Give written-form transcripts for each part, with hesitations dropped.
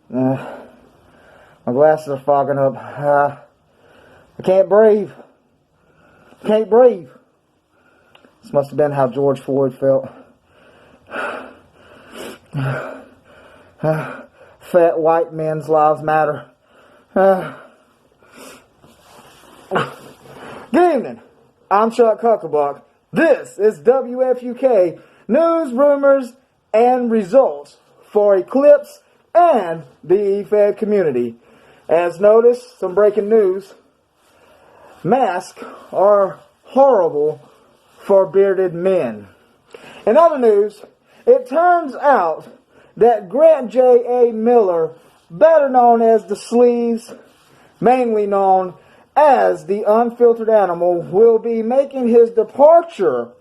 My glasses are fogging up. I can't breathe. Can't breathe. This must have been how George Floyd felt. Fat white men's lives matter. Good evening. I'm Chuck Hucklebuck. This is WFUK News, Rumors, and Results for Eclipse and the EFED community. As noticed, some breaking news. Masks are horrible for bearded men. In other news, it turns out that Grant J.A. Miller, better known as the Sleeves, mainly known as the Unfiltered Animal, will be making his departure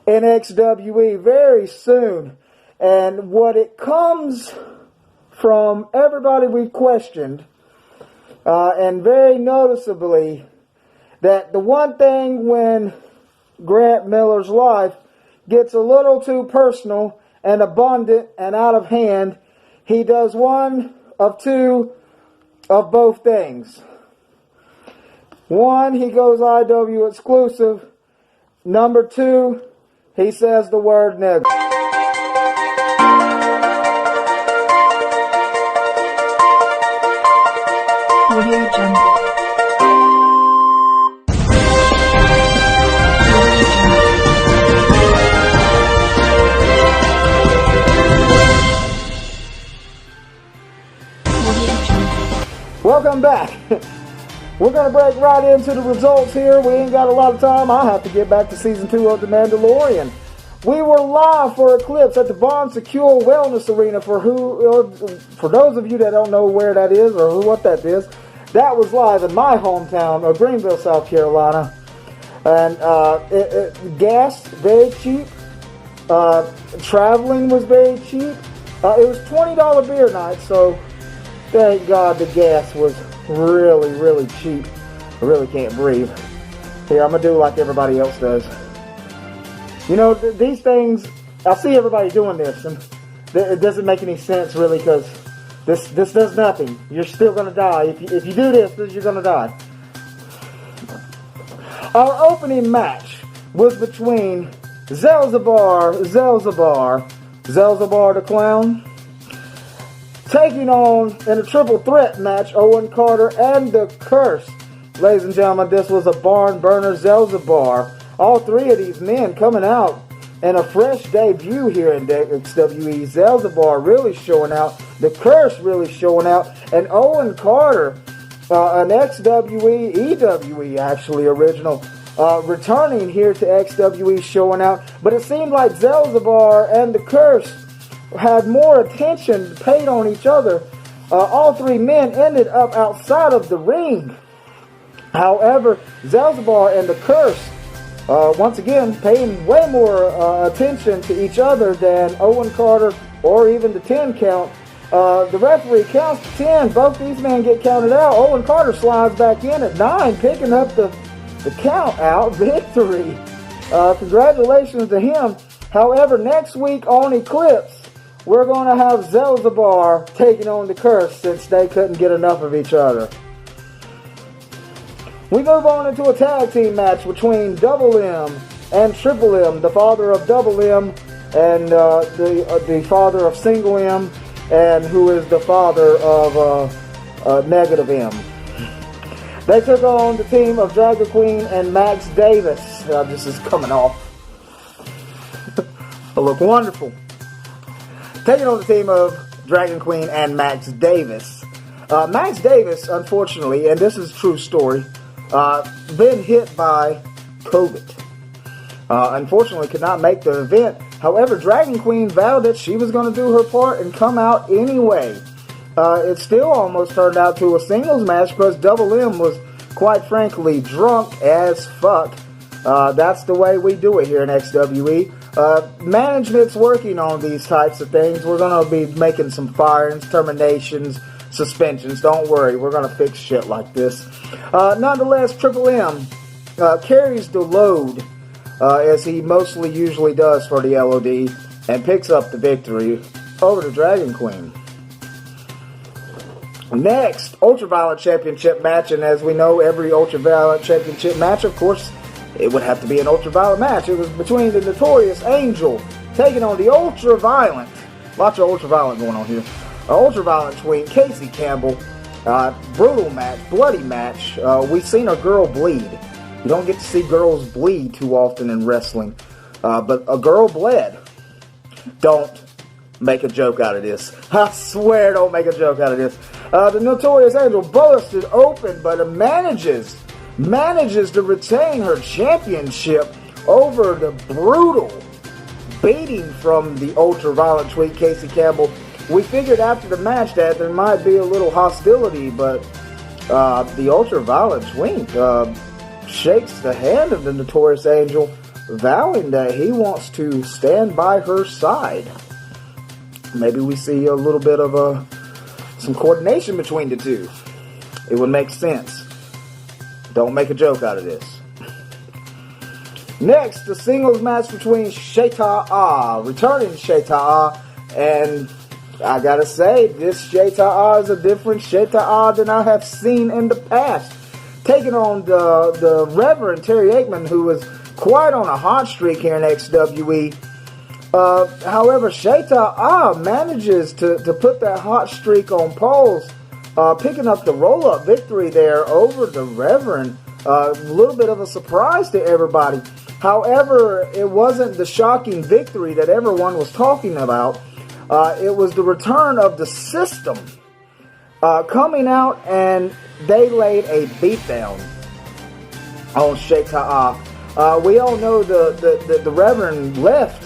in XWE very soon. And what it comes from everybody we questioned, and very noticeably, that the one thing when Grant Miller's life gets a little too personal and abundant and out of hand, he does one of two of both things. One, he goes IW exclusive. Number two, he says the word nigger. Audio Jungle. Welcome back. We're going to break right into the results here. We ain't got a lot of time. I have to get back to Season 2 of The Mandalorian. We were live for Eclipse at the Bond Secure Wellness Arena. For those of you that don't know where that is or what that is, that was live in my hometown of Greenville, South Carolina. And gas, very cheap. Traveling was very cheap. It was $20 beer night, so thank God the gas was really, really cheap. I really can't breathe. Here, I'm going to do like everybody else does. You know, these things, I see everybody doing this, and it doesn't make any sense, really, because this does nothing. You're still going to die. If you do this, you're going to die. Our opening match was between Zelzabar the Clown, taking on, in a triple threat match, Owen Carter and the Curse. Ladies and gentlemen, this was a barn burner. Zelzabar. All three of these men coming out in a fresh debut here in XWE. Zelzabar really showing out. The Curse really showing out. And Owen Carter, an XWE, EWE actually original, returning here to XWE, showing out. But it seemed like Zelzabar and the Curse had more attention paid on each other. All three men ended up outside of the ring. However, Zelzabar and the Curse, once again, paying way more attention to each other than Owen Carter or even the 10 count. The referee counts to 10. Both these men get counted out. Owen Carter slides back in at 9, picking up the count out victory. Congratulations to him. However, next week on Eclipse, we're going to have Zelzabar taking on the Curse since they couldn't get enough of each other. We move on into a tag team match between Double M and Triple M, the father of Double M and the father of Single M, and who is the father of Negative M. They took on the team of Dragon Queen and Max Davis. This is coming off. I look wonderful. Taking on the team of Dragon Queen and Max Davis. Max Davis, unfortunately, and this is a true story, been hit by COVID. Unfortunately, could not make the event. However, Dragon Queen vowed that she was going to do her part and come out anyway. It still almost turned out to a singles match because Double M was, quite frankly, drunk as fuck. That's the way we do it here in XWE. Management's working on these types of things. We're going to be making some firings, terminations, suspensions. Don't worry, we're going to fix shit like this. Nonetheless, Triple M carries the load, as he mostly usually does for the LOD, and picks up the victory over the Dragon Queen. Next, Ultraviolet Championship match, and as we know, every Ultraviolet Championship match, of course, it would have to be an Ultraviolet match. It was between the Notorious Angel taking on the Ultraviolet. Lots of Ultraviolet going on here. Ultraviolet Tween, Casey Campbell. Brutal match, bloody match. We've seen a girl bleed. You don't get to see girls bleed too often in wrestling. But a girl bled. Don't make a joke out of this. I swear, don't make a joke out of this. The Notorious Angel busted open, but manages to retain her championship over the brutal beating from the Ultraviolet Tween, Casey Campbell. We figured after the match that there might be a little hostility, but the Ultraviolet Tween shakes the hand of the Notorious Angel, vowing that he wants to stand by her side. Maybe we see a little bit of some coordination between the two. It would make sense. Don't make a joke out of this. Next, the singles match between Shayta, returning Shayta, and I gotta say, this Shayta is a different Shayta than I have seen in the past. Taking on the Reverend Terry Aikman, who was quite on a hot streak here in XWE. However, Shayta manages to put that hot streak on pause, picking up the roll-up victory there over the Reverend. A little bit of a surprise to everybody. However, it wasn't the shocking victory that everyone was talking about. It was the return of the System coming out, and they laid a beatdown on Shayta. We all know the Reverend left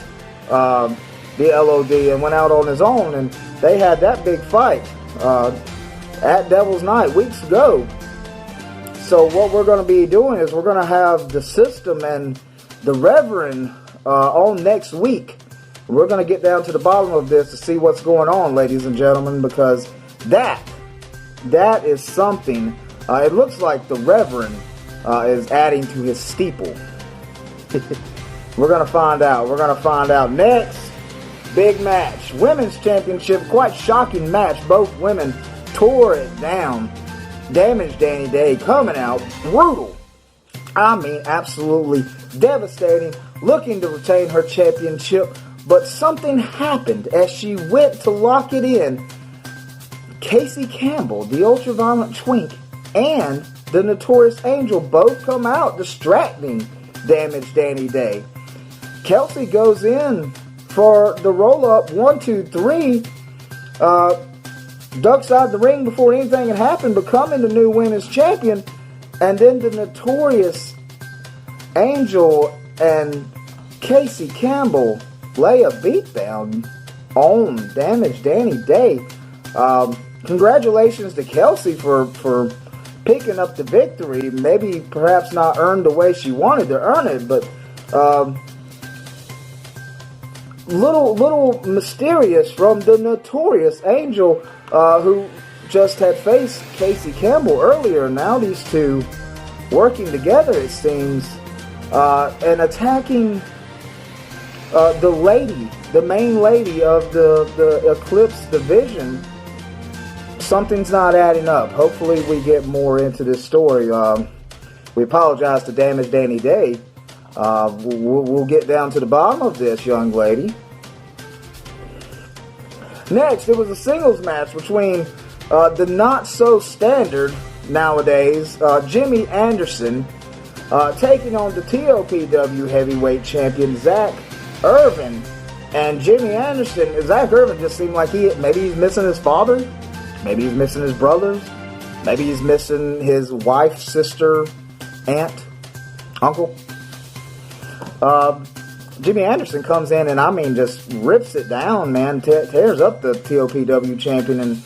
the LOD and went out on his own, and they had that big fight at Devil's Night weeks ago. So what we're going to be doing is we're going to have the System and the Reverend on next week. We're going to get down to the bottom of this to see what's going on, ladies and gentlemen, because that is something. It looks like the Reverend is adding to his steeple. We're going to find out. We're going to find out. Next, big match. Women's Championship. Quite shocking match. Both women tore it down. Damage Danny Day coming out brutal. I mean, absolutely devastating. Looking to retain her championship. But something happened as she went to lock it in. Casey Campbell, the Ultraviolet Twink, and the Notorious Angel both come out distracting Damage Danny Day. Kelsey goes in for the roll-up, 1, 2, 3. Ducks out the ring before anything had happened, becoming the new women's champion. And then the Notorious Angel and Casey Campbell lay a beatdown on Damage Danny Day. Congratulations to Kelsey for picking up the victory. Maybe perhaps not earned the way she wanted to earn it, but little mysterious from the Notorious Angel, who just had faced Casey Campbell earlier. Now these two working together, it seems, and attacking the main lady of the Eclipse division. Something's not adding up. Hopefully we get more into this story. We apologize to Damage Danny Day. We'll get down to the bottom of this, young lady. Next, it was a singles match between the not-so-standard nowadays, Jimmy Anderson, taking on the TOPW heavyweight champion, Zach Irvin. And Jimmy Anderson, Zach Irvin just seemed like maybe he's missing his father, maybe he's missing his brothers, maybe he's missing his wife, sister, aunt, uncle. Jimmy Anderson comes in and, I mean, just rips it down, man, tears up the TOPW champion, and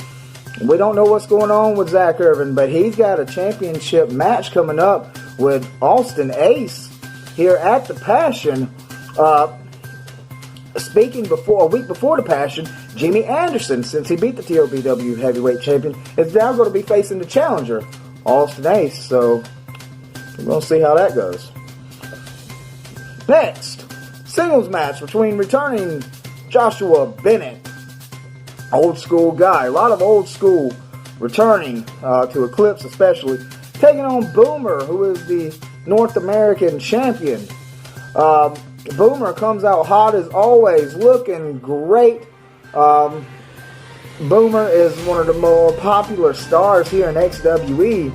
we don't know what's going on with Zach Irvin, but he's got a championship match coming up with Austin Ace here at the Passion. Speaking a week before the Passion, Jimmy Anderson, since he beat the TOPW heavyweight champion, is now going to be facing the challenger, Austin Ace. So we're going to see how that goes. Next, singles match between returning Joshua Bennett, old school guy, a lot of old school returning to Eclipse especially, taking on Boomer, who is the North American champion. Boomer comes out hot as always, looking great. Boomer is one of the more popular stars here in XWE.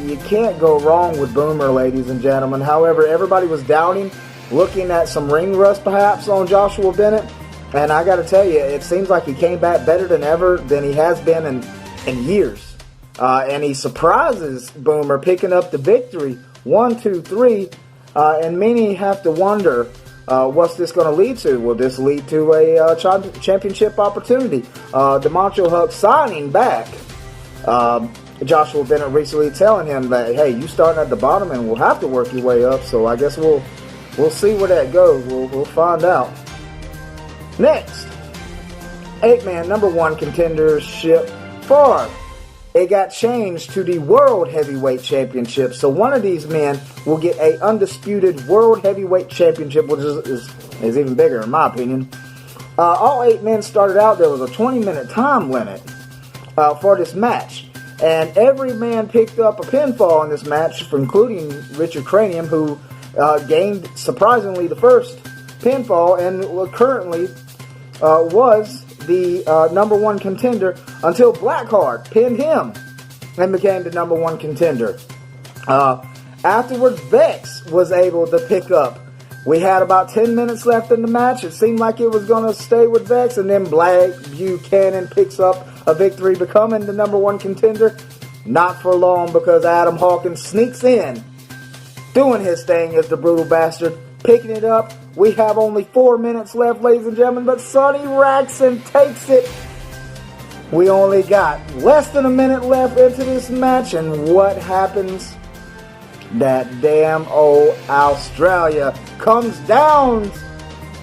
You can't go wrong with Boomer, ladies and gentlemen. However, everybody was doubting, looking at some ring rust perhaps on Joshua Bennett. And I got to tell you, it seems like he came back better than ever than he has been in years. And he surprises Boomer, picking up the victory. 1, 2, 3. And many have to wonder, what's this going to lead to? Will this lead to a championship opportunity? The Macho Huck signing back Joshua Bennett recently, telling him that, hey, you starting at the bottom and we'll have to work your way up. So I guess we'll see where that goes. We'll find out. Next, 8-man number 1 contendership for it got changed to the World Heavyweight Championship. So one of these men will get a undisputed World Heavyweight Championship, which is even bigger in my opinion. All 8 men started out. There was a 20-minute time limit for this match. And every man picked up a pinfall in this match, including Richard Cranium, who gained, surprisingly, the first pinfall and currently was the number 1 contender until Blackheart pinned him and became the number 1 contender. Afterwards, Vex was able to pick up. We had about 10 minutes left in the match. It seemed like it was going to stay with Vex, and then Black Buchanan picks up a victory, becoming the number 1 contender. Not for long, because Adam Hawkins sneaks in, doing his thing as the Brutal Bastard, picking it up. We have only 4 minutes left, ladies and gentlemen, but Sonny Raxon takes it. We only got less than a minute left into this match, and what happens? That damn old Australia comes down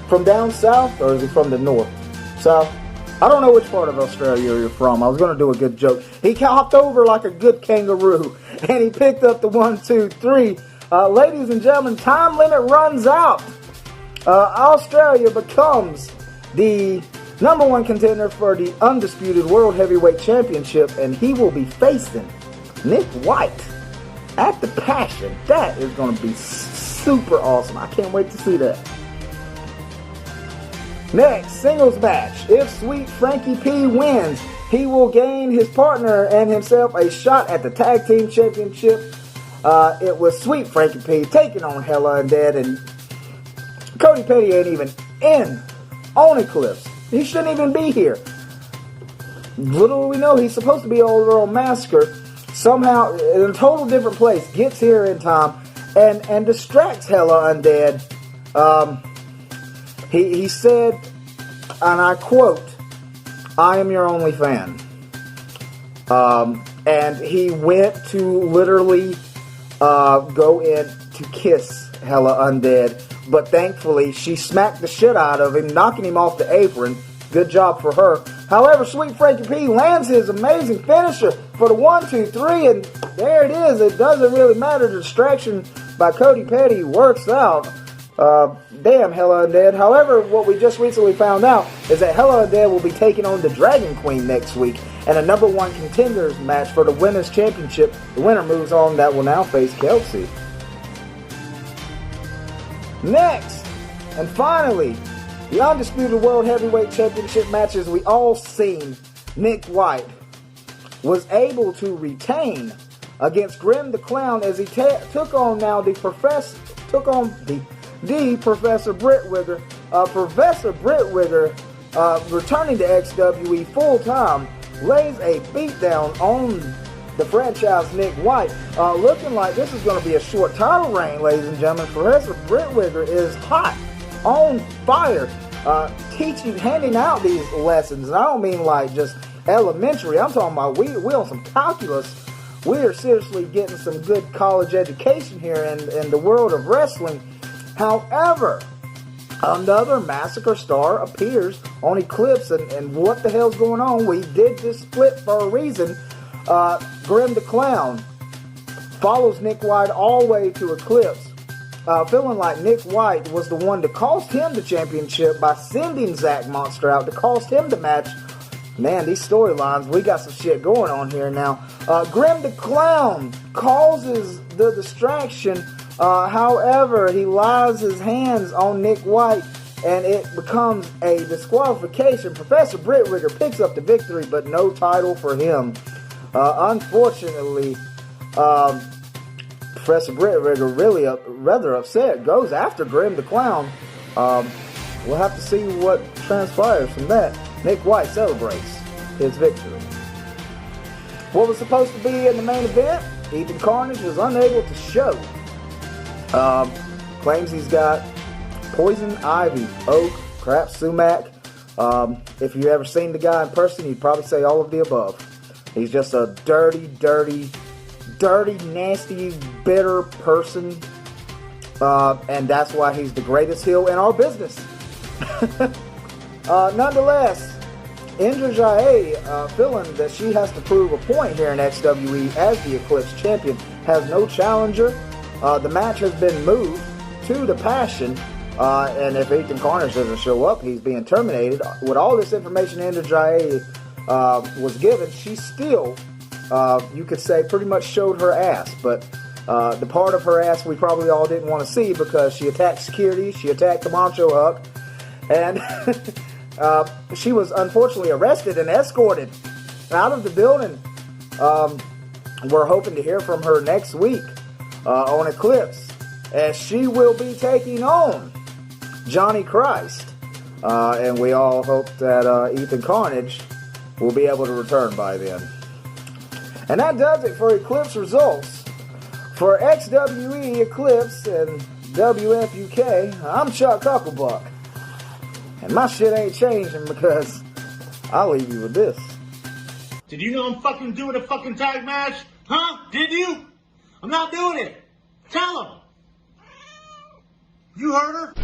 from down south, or is he from the north? South? I don't know which part of Australia you're from. I was going to do a good joke. He hopped over like a good kangaroo, and he picked up the 1, 2, 3. Ladies and gentlemen, time limit runs out. Australia becomes the number 1 contender for the undisputed World Heavyweight Championship, and he will be facing Nick White at the Passion. That is going to be super awesome. I can't wait to see that. Next, singles match. If Sweet Frankie P wins, he will gain his partner and himself a shot at the Tag Team Championship. It was Sweet Frankie P taking on Hella Undead, and Cody Petty ain't even on Eclipse. He shouldn't even be here. Little do we know, he's supposed to be over on Massacre. Somehow, in a total different place, gets here in time and distracts Hella Undead. He said, and I quote, "I am your only fan." And he went to literally go in to kiss Hella Undead. But thankfully, she smacked the shit out of him, knocking him off the apron. Good job for her. However, Sweet Frankie P lands his amazing finisher for the 1, 2, 3, and there it is. It doesn't really matter. The distraction by Cody Petty works out. Damn, Hella Undead. However, what we just recently found out is that Hella Undead will be taking on the Dragon Queen next week in a number 1 contenders match for the Women's Championship. The winner moves on. That will now face Kelsey. Next, and finally, the Undisputed World Heavyweight Championship matches we all seen. Nick White was able to retain against Grim the Clown as he took on Professor Brittwigger. Professor Brittwigger, returning to XWE full time, lays a beatdown on the franchise Nick White. Looking like this is going to be a short title reign, ladies and gentlemen. Professor Brittwigger is hot, on fire, handing out these lessons. And I don't mean like just elementary. I'm talking about we on some calculus. We are seriously getting some good college education here in the world of wrestling. However, another Massacre star appears on Eclipse, and what the hell's going on? We did this split for a reason. Grim the Clown follows Nick White all the way to Eclipse, feeling like Nick White was the one that cost him the championship by sending Zach Monster out to cost him the match Man, these storylines, we got some shit going on here now. Grim the Clown causes the distraction. However, he lies his hands on Nick White, and it becomes a disqualification. Professor Brittrigger picks up the victory, but no title for him. Unfortunately, Professor Brittrigger, really rather upset, goes after Grim the Clown. We'll have to see what transpires from that. Nick White celebrates his victory. What was supposed to be in the main event, Ethan Carnage was unable to show. Claims he's got poison ivy, oak, crap sumac. If you've ever seen the guy in person, you'd probably say all of the above. He's just a dirty, nasty, bitter person. And that's why he's the greatest heel in our business. Nonetheless, Indra Jae, feeling that she has to prove a point here in XWE as the Eclipse champion, has no challenger. The match has been moved to the Passion, and if Ethan Carnage doesn't show up, he's being terminated. With all this information Indra Jae was given, she still, you could say, pretty much showed her ass. But the part of her ass we probably all didn't want to see, because she attacked security, she attacked Camacho Huck, and she was unfortunately arrested and escorted out of the building. We're hoping to hear from her next week on Eclipse, as she will be taking on Johnny Christ. And we all hope that Ethan Carnage will be able to return by then. And that does it for Eclipse results. For XWE, Eclipse, and WFUK, I'm Chuck Hucklebuck. And my shit ain't changing, because I'll leave you with this. Did you know I'm fucking doing a fucking tag match? Huh? Did you? I'm not doing it. Tell him. You heard her?